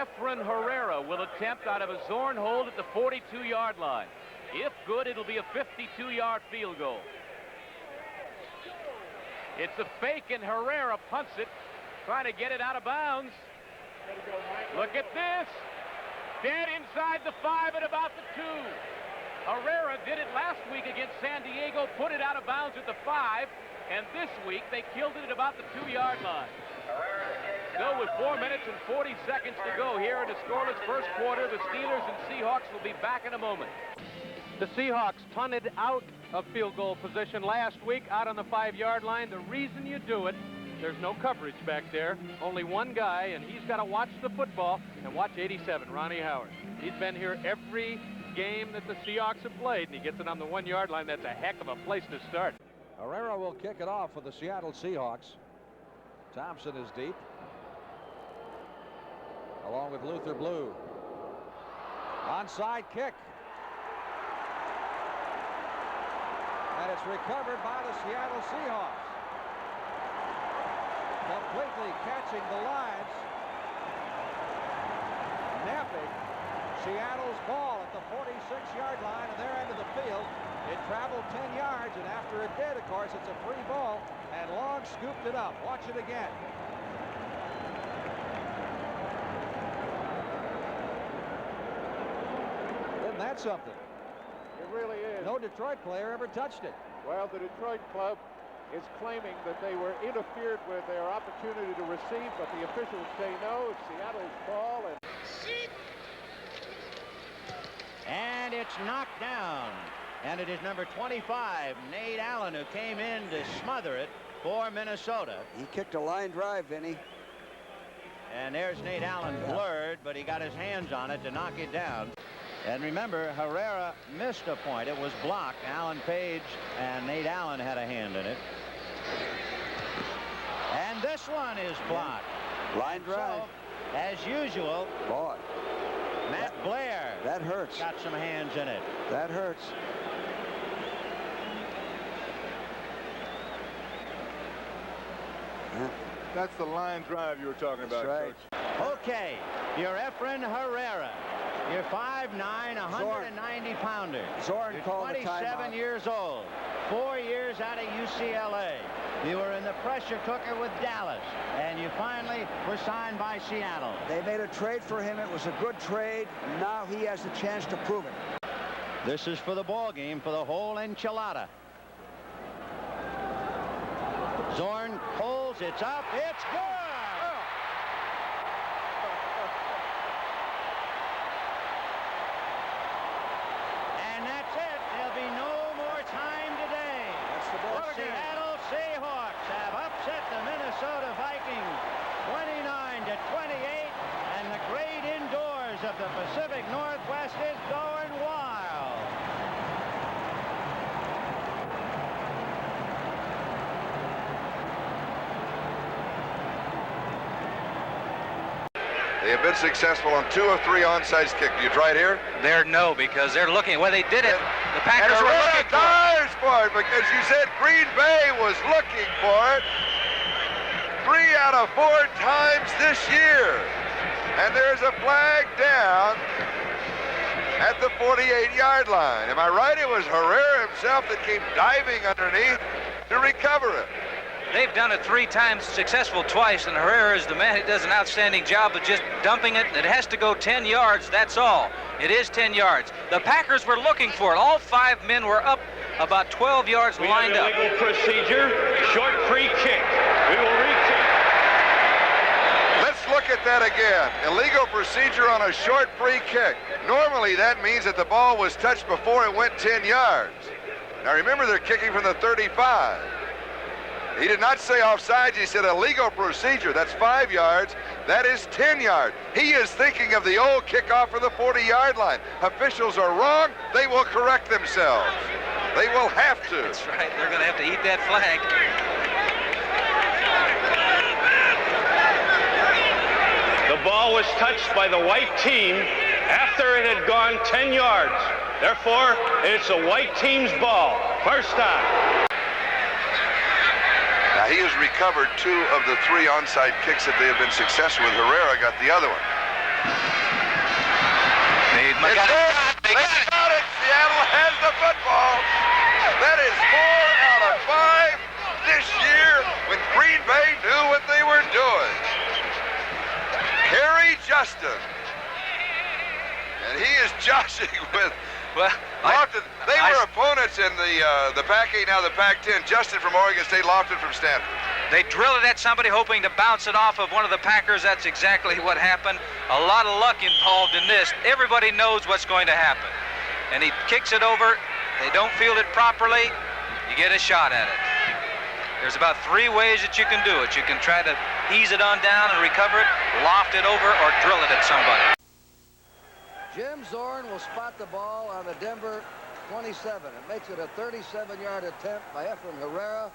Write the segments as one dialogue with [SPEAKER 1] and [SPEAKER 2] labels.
[SPEAKER 1] Efren Herrera will attempt out of a Zorn hold at the 42-yard line. If good, it'll be a 52-yard field goal. It's a fake, and Herrera punts it, trying to get it out of bounds. Look at this. Dead inside the 5 at about the 2. Herrera did it last week against San Diego, put it out of bounds at the 5, and this week they killed it at about the 2-yard line. Still with 4 minutes and 40 seconds to go here in a scoreless first quarter. The Steelers and Seahawks will be back in a moment.
[SPEAKER 2] The Seahawks punted out of field goal position last week out on the 5-yard line. The reason you do it, there's no coverage back there. Only one guy, and he's got to watch the football and watch 87, Ronnie Howard. He's been here every game that the Seahawks have played, and he gets it on the 1-yard line. That's a heck of a place to start.
[SPEAKER 3] Herrera will kick it off for the Seattle Seahawks. Thompson is deep, along with Luther Blue. Onside kick. And it's recovered by the Seattle Seahawks. Completely catching the lines. Napping Seattle's ball at the 46-yard line of their end of the field. It traveled 10 yards, and after it did, of course, it's a free ball, and Long scooped it up. Watch it again. Isn't that something?
[SPEAKER 4] It really is.
[SPEAKER 3] No Detroit player ever touched it.
[SPEAKER 4] Well, the Detroit club is claiming that they were interfered with their opportunity to receive, but the officials say no. It's Seattle's ball.
[SPEAKER 5] And it's knocked down. And it is number 25, Nate Allen, who came in to smother it for Minnesota.
[SPEAKER 6] He kicked a line drive, Vinny.
[SPEAKER 5] And there's Nate Allen blurred, but he got his hands on it to knock it down. And remember, Herrera missed a point. It was blocked. Alan Page and Nate Allen had a hand in it. And this one is blocked.
[SPEAKER 6] Line drive.
[SPEAKER 5] So, as usual,
[SPEAKER 6] boy,
[SPEAKER 5] Matt Blair.
[SPEAKER 6] That hurts.
[SPEAKER 5] Got some hands in it.
[SPEAKER 6] That hurts.
[SPEAKER 4] That's the line drive you were talking about,
[SPEAKER 6] right.
[SPEAKER 4] Coach.
[SPEAKER 5] Okay, you're Efren Herrera. You're 5'9", 190-pounder.
[SPEAKER 6] Zorn
[SPEAKER 5] You're
[SPEAKER 6] called the timeout.
[SPEAKER 5] 27 years old. 4 years out of UCLA. You were in the pressure cooker with Dallas, and you finally were signed by Seattle.
[SPEAKER 6] They made a trade for him. It was a good trade. Now he has the chance to prove it.
[SPEAKER 5] This is for the ball game, for the whole enchilada. Zorn pulls, it's up, it's good! And that's it. There'll be no more time today.
[SPEAKER 6] That's the ball.
[SPEAKER 5] The Seattle Seahawks have upset the Minnesota Vikings 29-28, and the great indoors of the Pacific Northwest is going wild.
[SPEAKER 7] They have been successful on 2 of 3 onside kicks. Do you try it here?
[SPEAKER 8] No, because they're looking. Well, they did it. The Packers
[SPEAKER 7] and
[SPEAKER 8] were looking
[SPEAKER 7] for it because you said Green Bay was looking for it 3 out of 4 times this year. And there's a flag down at the 48-yard line. Am I right? It was Herrera himself that came diving underneath to recover it.
[SPEAKER 8] They've done it 3 times, successful twice, and Herrera is the man who does an outstanding job of just dumping it. It has to go 10 yards, that's all. It is 10 yards. The Packers were looking for it. All 5 men were up about 12 yards lined up.
[SPEAKER 9] Illegal procedure, short free kick. We will re-kick.
[SPEAKER 7] Let's look at that again. Illegal procedure on a short free kick. Normally that means that the ball was touched before it went 10 yards. Now remember, they're kicking from the 35. He did not say offsides, he said illegal procedure. That's 5 yards. That is 10 yards. He is thinking of the old kickoff for the 40-yard line. Officials are wrong. They will correct themselves. They will have to.
[SPEAKER 8] That's right. They're going to have to eat that flag.
[SPEAKER 9] The ball was touched by the white team after it had gone 10 yards. Therefore, it's a white team's ball. First down.
[SPEAKER 7] Now, he has recovered 2 of the 3 onside kicks that they have been successful with. Herrera got the other one. They got it. Seattle has the football. That is 4 out of 5 this year when Green Bay knew what they were doing. Harry Justin. And he is joshing with Lofton. They were opponents in the Pac-8, now the Pac-10. Justin from Oregon State, Lofton from Stanford.
[SPEAKER 8] They drill it at somebody hoping to bounce it off of one of the Packers. That's exactly what happened. A lot of luck involved in this. Everybody knows what's going to happen. And he kicks it over. They don't field it properly. You get a shot at it. There's about 3 ways that you can do it. You can try to ease it on down and recover it, loft it over, or drill it at somebody.
[SPEAKER 10] Jim Zorn will spot the ball on the Denver 27. It makes it a 37-yard attempt by Efren Herrera.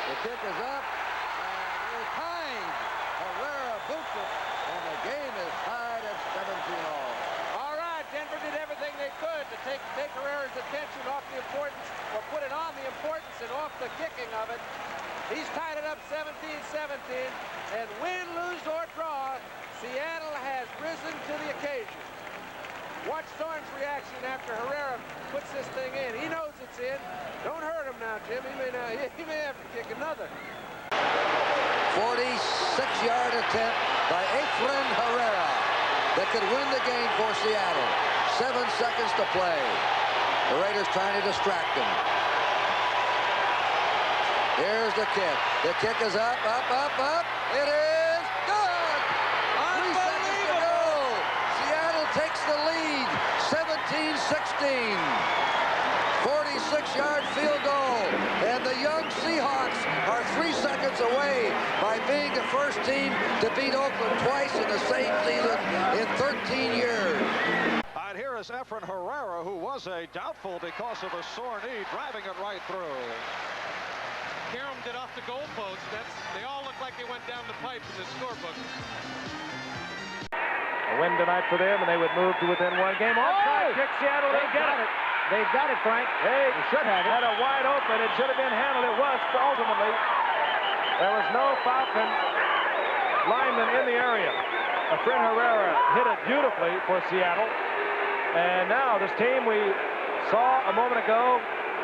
[SPEAKER 10] The kick is up, and it's tied. Herrera boots it, and the game is tied at 17 all.
[SPEAKER 4] All right, Denver did everything they could to take Herrera's attention off the importance, or put it on the importance and off the kicking of it. He's tied it up 17-17, and win, lose, or draw, Seattle has risen to the occasion. Watch Zorn's reaction after Herrera puts this thing in. He knows it's in. Don't hurt him now, Jim. He may have to kick another.
[SPEAKER 10] 46-yard attempt by Efren Herrera that could win the game for Seattle. 7 seconds to play. The Raiders trying to distract him. Here's the kick. The kick is up, up, up, up. It is good. 3 seconds to go. Seattle takes the lead. 17-16. 46-yard field goal. And the young Seahawks are 3 seconds away by being the first team to beat Oakland twice in the same season in 13 years.
[SPEAKER 3] And here is Efren Herrera, who was a doubtful because of a sore knee, driving it right through.
[SPEAKER 2] Karam did off the goalpost. They all look like they went down the pipe in the scorebook.
[SPEAKER 1] A win tonight for them, and they would move to within 1 game. Onside kick, Seattle. They get it. They've got it, Frank. They should have it. Had a wide open. It should have been handled. It was, ultimately. There was no Falcon lineman in the area. Efren Herrera hit it beautifully for Seattle. And now this team we saw a moment ago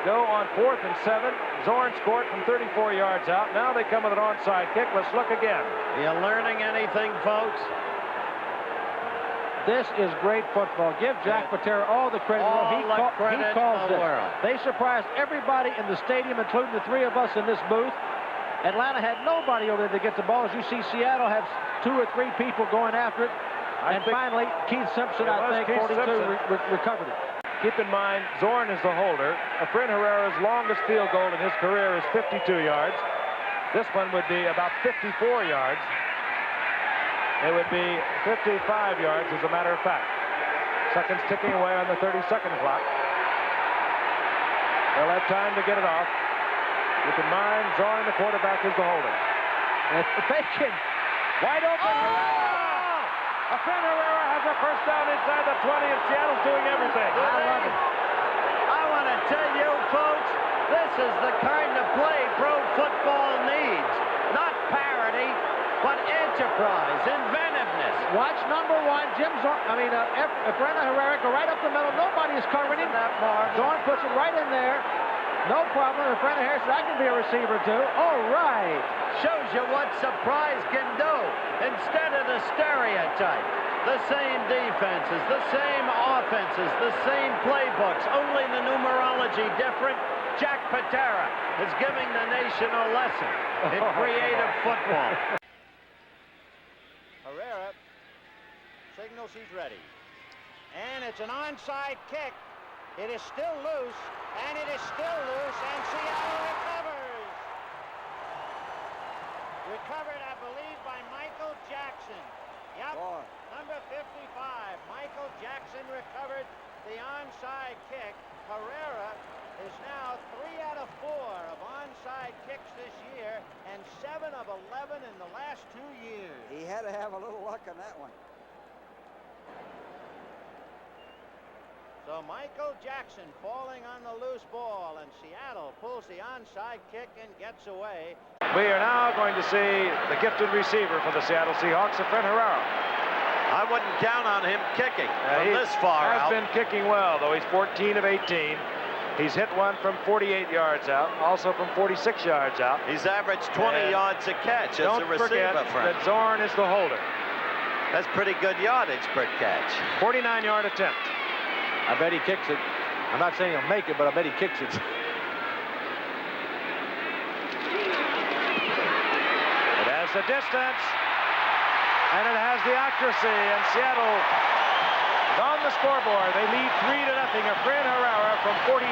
[SPEAKER 1] go on 4th and 7. Zorn scored from 34 yards out. Now they come with an onside kick. Let's look again.
[SPEAKER 5] You learning anything, folks?
[SPEAKER 1] This is great football. Give Jack Patera all the credit.
[SPEAKER 5] All the credit
[SPEAKER 1] he calls
[SPEAKER 5] in the
[SPEAKER 1] this.
[SPEAKER 5] world.
[SPEAKER 1] They surprised everybody in the stadium, including the 3 of us in this booth. Atlanta had nobody over there to get the ball. As you see, Seattle has 2 or 3 people going after it. And finally, Keith Simpson, I think, 42, recovered it. Keep in mind, Zorn is the holder. Efren Herrera's longest field goal in his career is 52 yards. This one would be about 54 yards. It would be 55 yards, as a matter of fact. Seconds ticking away on the 30-second clock. They'll have time to get it off. Keep in mind, Zorn, the quarterback, is the holder. And it's Bacon. Wide open. Efren Herrera has a first down inside the 20, and Seattle's doing everything.
[SPEAKER 5] I love it. I want to tell you, folks, this is the kind of play pro football needs. Not parity, but enterprise, inventiveness.
[SPEAKER 1] Watch number 1, Jim Zorn. Efren Herrera go right up the middle. Nobody is covering him. Zorn puts it right in there. No problem. Efren Herrera says, I can be a receiver too. All right.
[SPEAKER 5] Shows you what surprise can do. Instead of the stereotype, the same defenses, the same offenses, the same playbooks, only the numerology different. Jack Patera is giving the nation a lesson in creative football. Herrera signals he's ready. And it's an onside kick. It is still loose, and it is still loose, and Seattle recovers. Recovered, I believe, by Michael Jackson. Yep, number 55. Michael Jackson recovered the onside kick. Herrera is now 3 out of 4 of onside kicks this year, and 7 of 11 in the last 2 years.
[SPEAKER 6] He had to have a little luck on that one.
[SPEAKER 5] So Michael Jackson falling on the loose ball, and Seattle pulls the onside kick and gets away.
[SPEAKER 3] We are now going to see the gifted receiver for the Seattle Seahawks, Efren Herrera.
[SPEAKER 11] I wouldn't count on him kicking from this far out.
[SPEAKER 3] He has been kicking well, though. He's 14 of 18. He's hit one from 48 yards out, also from 46 yards out.
[SPEAKER 11] He's averaged 20 yards a catch as a receiver.
[SPEAKER 3] Don't forget that Zorn is the holder.
[SPEAKER 11] That's pretty good yardage per catch.
[SPEAKER 3] 49-yard attempt.
[SPEAKER 12] I bet he kicks it. I'm not saying he'll make it, but I bet he kicks it.
[SPEAKER 3] It has the distance, and it has the accuracy, and Seattle is on the scoreboard. They lead 3-0. Efren Herrera from 49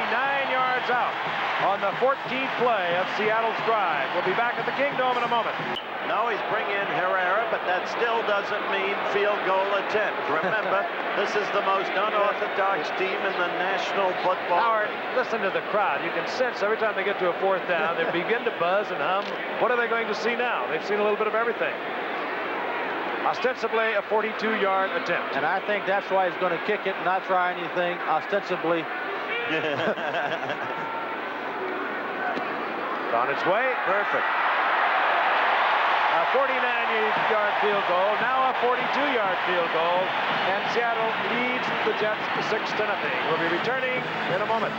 [SPEAKER 3] yards out on the 14th play of Seattle's drive. We'll be back at the Kingdome in a moment.
[SPEAKER 11] No, he's bringing in Herrera, but that still doesn't mean field goal attempt. Remember, this is the most unorthodox team in the National Football
[SPEAKER 3] Howard, listen to the crowd. You can sense every time they get to a fourth down, they begin to buzz and hum. What are they going to see now? They've seen a little bit of everything. Ostensibly a 42-yard attempt.
[SPEAKER 12] And I think that's why he's going to kick it and not try anything ostensibly.
[SPEAKER 3] It's on its way.
[SPEAKER 11] Perfect.
[SPEAKER 3] A 49-yard field goal, now a 42-yard field goal, and Seattle leads the Jets 6-0. We'll be returning in a moment.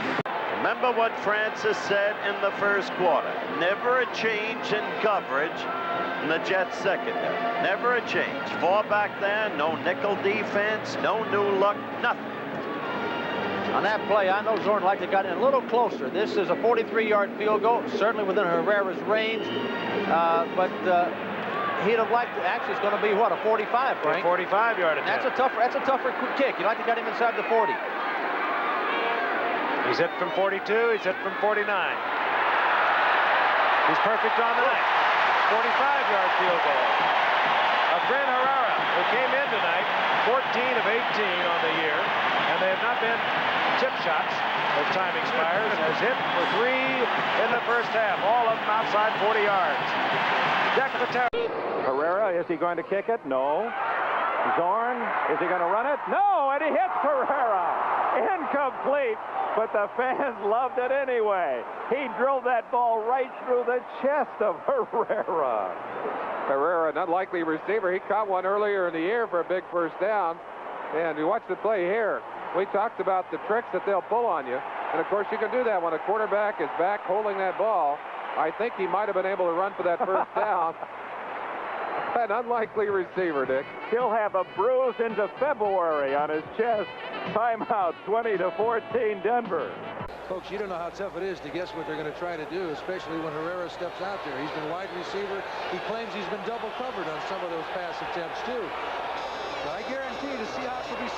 [SPEAKER 11] Remember what Francis said in the first quarter. Never a change in coverage in the Jets secondary. Never a change. 4 back there, no nickel defense, no new look, nothing.
[SPEAKER 12] On that play, I know Zorn liked to got in a little closer. This is a 43-yard field goal, certainly within Herrera's range, but he'd have liked to, actually it's going to be what, a 45, Frank?
[SPEAKER 3] 45-yard attempt.
[SPEAKER 12] That's a tougher kick. You'd like to get him inside the 40.
[SPEAKER 3] He's hit from 42, he's hit from 49. He's perfect on the night. 45-yard field goal. Efren Herrera, who came in tonight, 14 of 18 on the year, and they have not been chip shots as time expires, has hit for 3 in the first half, all of them outside 40 yards. Herrera, is he going to kick it? No. Zorn, is he going to run it? No, and he hits Herrera. Incomplete, but the fans loved it anyway. He drilled that ball right through the chest of Herrera.
[SPEAKER 13] Herrera, an unlikely receiver. He caught one earlier in the year for a big first down. And you watch the play here. We talked about the tricks that they'll pull on you. And, of course, you can do that when a quarterback is back holding that ball. I think he might have been able to run for that first down. An unlikely receiver, Dick.
[SPEAKER 3] He'll have a bruise into February on his chest. Timeout, 20-14, Denver.
[SPEAKER 4] Folks, you don't know how tough it is to guess what they're going to try to do, especially when Herrera steps out there. He's been wide receiver. He claims he's been double covered on some of those pass attempts, too. But I guarantee the Seahawks will be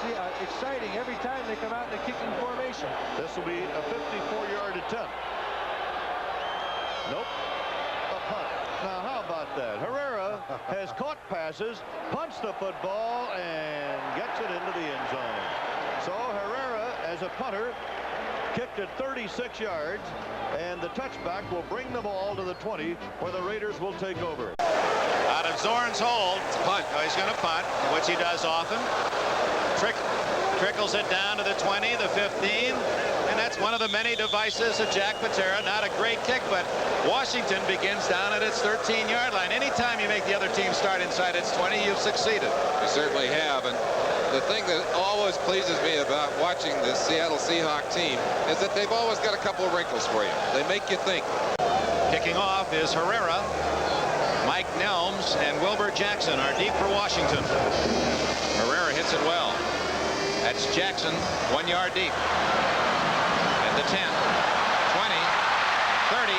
[SPEAKER 4] exciting every time they come out in the kicking formation.
[SPEAKER 14] This will be a 54-yard attempt. Nope. A punt. Now, how about that? Herrera has caught passes, punched the football, and gets it into the end zone. So Herrera, as a punter, kicked it 36 yards, and the touchback will bring the ball to the 20, where the Raiders will take over.
[SPEAKER 15] Out of Zorn's hold, punt. Oh, he's going to punt, which he does often. Trickles it down to the 20, the 15, and that's one of the many devices of Jack Patera. Not a great kick, but Washington begins down at its 13-yard line. Anytime you make the other team start inside its 20, you've succeeded.
[SPEAKER 16] You certainly have, and the thing that always pleases me about watching the Seattle Seahawks team is that they've always got a couple of wrinkles for you. They make you think.
[SPEAKER 15] Kicking off is Herrera. Mike Nelms and Wilbur Jackson are deep for Washington. Herrera hits it well. That's Jackson, 1 yard deep. At the 10, 20, 30.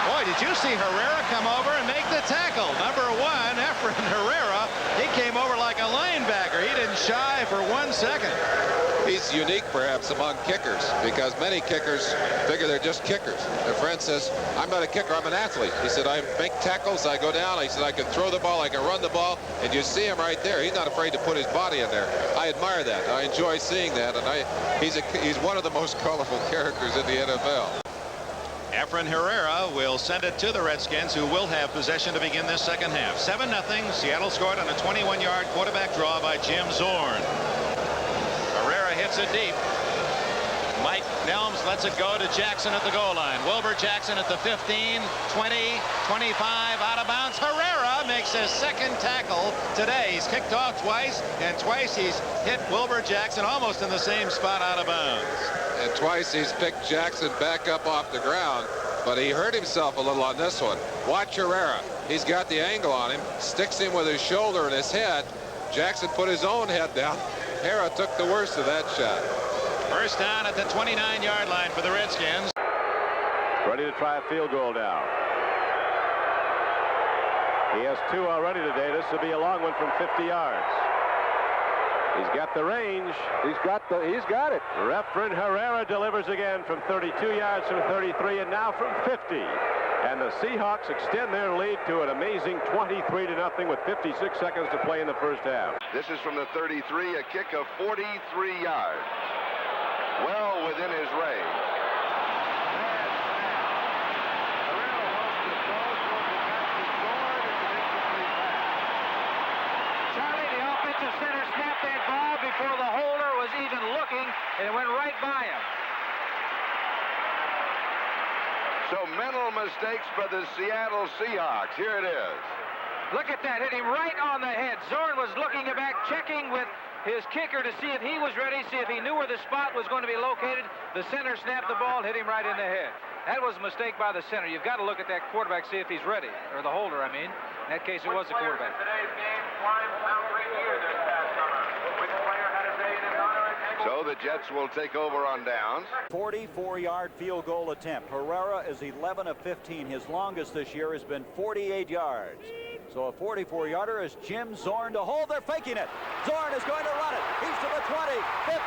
[SPEAKER 15] Boy, did you see Herrera come over and make the tackle? Number 1, Efren Herrera. He came over like a linebacker. He didn't shy for 1 second.
[SPEAKER 16] He's unique, perhaps, among kickers, because many kickers figure they're just kickers. Their friend says, I'm not a kicker, I'm an athlete. He said, I make tackles, I go down. He said, I can throw the ball, I can run the ball, and you see him right there. He's not afraid to put his body in there. I admire that. I enjoy seeing that, and he's one of the most colorful characters in the NFL.
[SPEAKER 15] Efren Herrera will send it to the Redskins, who will have possession to begin this second half. 7-0. Seattle scored on a 21-yard quarterback draw by Jim Zorn. Herrera hits it deep. Mike Nelms Seahawks lets it go to Jackson at the goal line. Wilbur Jackson at the 15, 20, 25, out of bounds. Herrera makes his second tackle today. He's kicked off twice, and twice he's hit Wilbur Jackson almost in the same spot out of bounds.
[SPEAKER 16] And twice he's picked Jackson back up off the ground, but he hurt himself a little on this one. Watch Herrera. He's got the angle on him, sticks him with his shoulder and his head. Jackson put his own head down. Herrera took the worst of that shot.
[SPEAKER 15] First down at the 29-yard line for the Redskins.
[SPEAKER 14] Ready to try a field goal now. He has 2 already today. This will be a long one from 50 yards. He's got the range. He's got it. Efren Herrera delivers again from 32 yards, from 33, and now from 50. And the Seahawks extend their lead to an amazing 23-0 with 56 seconds to play in the first half.
[SPEAKER 7] This is from the 33, a kick of 43 yards. Well within his range.
[SPEAKER 2] Charlie, the offensive center snapped that ball before the holder was even looking, and it went right by him.
[SPEAKER 7] So mental mistakes by the Seattle Seahawks. Here it is.
[SPEAKER 2] Look at that, hit him right on the head. Zorn was looking back, checking with his kicker to see if he was ready, see if he knew where the spot was going to be located. The center snapped the ball, hit him right in the head. That was a mistake by the center. You've got to look at that quarterback, see if he's ready, or the holder, I mean. In that case, it was the quarterback.
[SPEAKER 7] So the Jets will take over on downs.
[SPEAKER 3] 44-yard field goal attempt. Herrera is 11 of 15. His longest this year has been 48 yards. So a 44-yarder is Jim Zorn to hold. They're faking it. Zorn is going to run it. He's to the 20, 15.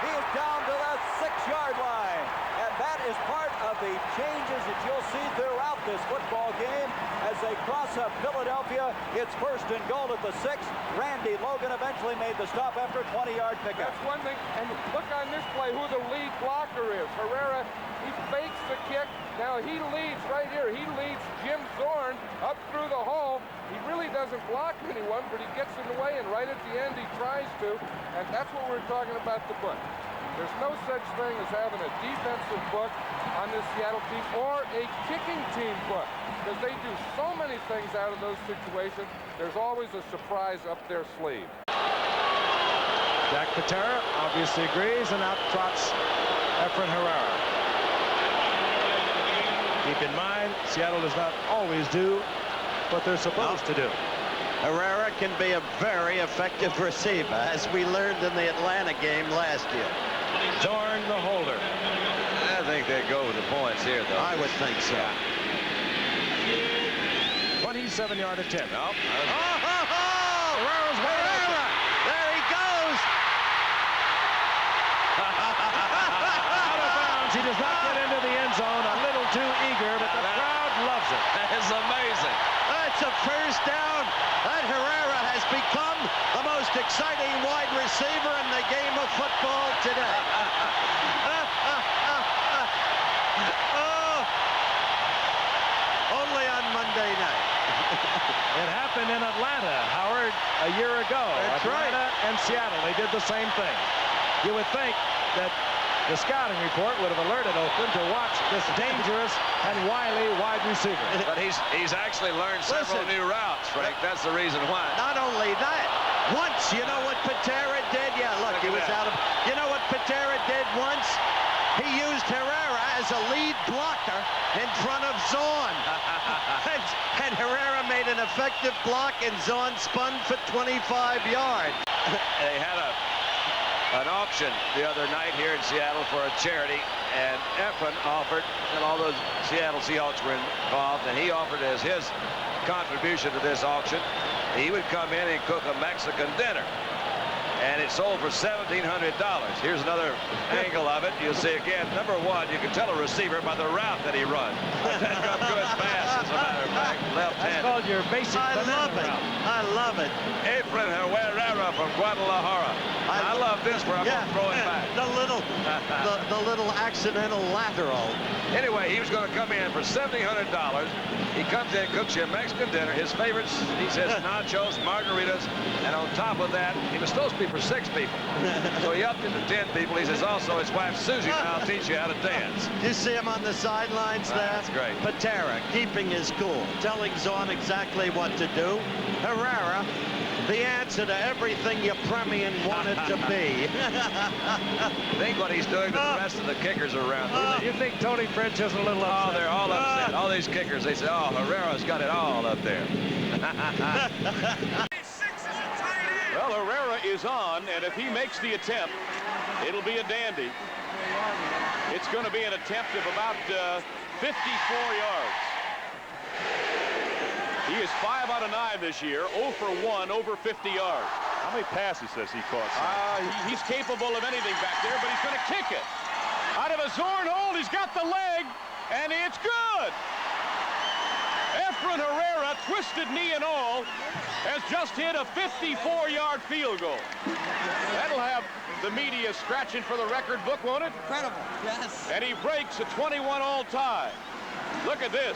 [SPEAKER 3] He is down to the 6-yard line. And that is part of the changes that you'll see throughout this football game as they cross up Philadelphia. It's first and goal at the 6. Randy Logan eventually made the stop after a 20-yard pickup.
[SPEAKER 13] That's one thing. And look on this play who the lead blocker is. Herrera, he fakes the kick. Now he leads right here. He leads Jim Zorn up through the hole. He really doesn't block anyone, but he gets in the way, and right at the end he tries to. And that's what we're talking about the book. There's no such thing as having a defensive book on this Seattle team or a kicking team book, because they do so many things out of those situations. There's always a surprise up their sleeve.
[SPEAKER 14] Jack Patera obviously agrees, and out trots Efren Herrera. Keep in mind, Seattle does not always do what they're supposed to do.
[SPEAKER 11] Herrera can be a very effective receiver, as we learned in the Atlanta game last year.
[SPEAKER 14] Zorn, the holder.
[SPEAKER 5] I think they go with the points here, though.
[SPEAKER 11] I would think so.
[SPEAKER 14] 27-yard attempt.
[SPEAKER 11] Oh, Herrera's wide open. There he goes.
[SPEAKER 14] Out of bounds. He does not get into the end zone. A little too eager, but the crowd loves it.
[SPEAKER 8] That is amazing.
[SPEAKER 11] That's a first down. That Herrera has become the most exciting wide receiver in the game of football today. Only on Monday night.
[SPEAKER 14] It happened in Atlanta, Howard, a year ago.
[SPEAKER 11] That's
[SPEAKER 14] Atlanta and Seattle, they did the same thing. You would think that the scouting report would have alerted Oakland to watch this dangerous and wily wide receiver.
[SPEAKER 8] But he's actually learned several new routes, Frank. That's the reason why.
[SPEAKER 11] Not only that, once, you know what Patera did? Yeah, look he was out of... You know what Patera did once? He used Herrera as a lead blocker in front of Zorn. and Herrera made an effective block, and Zorn spun for 25 yards.
[SPEAKER 8] They had an auction the other night here in Seattle for a charity, and Efren offered, and all those Seattle Seahawks were involved, and he offered as his contribution to this auction, he would come in and cook a Mexican dinner. And it sold for $1,700. Here's another angle of it. You'll see again, number one, you can tell a receiver by the route that he runs. That got good pass, as a matter of fact, left-handed.
[SPEAKER 14] That's called your basic
[SPEAKER 11] I
[SPEAKER 14] banana
[SPEAKER 11] love it.
[SPEAKER 14] route.
[SPEAKER 11] I I love it.
[SPEAKER 17] Efren Herrera from Guadalajara. I love this where I'm going to throw it back.
[SPEAKER 11] The little accidental lateral.
[SPEAKER 17] Anyway, he was going to come in for $1,700. He comes in, cooks you a Mexican dinner. His favorites, he says, nachos, margaritas, and on top of that, he was supposed to be for 6 people. So he upped it to 10 people. He says, also, his wife, Susie, now I'll teach you how to dance.
[SPEAKER 11] You see him on the sidelines there?
[SPEAKER 17] That's great.
[SPEAKER 11] Patera keeping his cool, telling Zorn exactly what to do. Herrera, the answer to everything your Premian wanted to be.
[SPEAKER 17] Think what he's doing to the rest of the kickers around.
[SPEAKER 4] You think Tony French is a little upset?
[SPEAKER 17] Oh, they're all upset. All these kickers, they say, oh, Herrera's got it all up there.
[SPEAKER 1] Well, Herrera is on, and if he makes the attempt, it'll be a dandy. It's going to be an attempt of about 54 yards. He is 5 out of 9 this year, 0 for 1, over 50 yards. How many passes has he caught? He's capable of anything back there, but he's going to kick it. Out of a Zorn hold, he's got the leg, and it's good. Efren Herrera, twisted knee and all, has just hit a 54-yard field goal. That'll have the media scratching for the record book, won't it?
[SPEAKER 6] Incredible, yes.
[SPEAKER 1] And he breaks a 21 all-time. Look at this.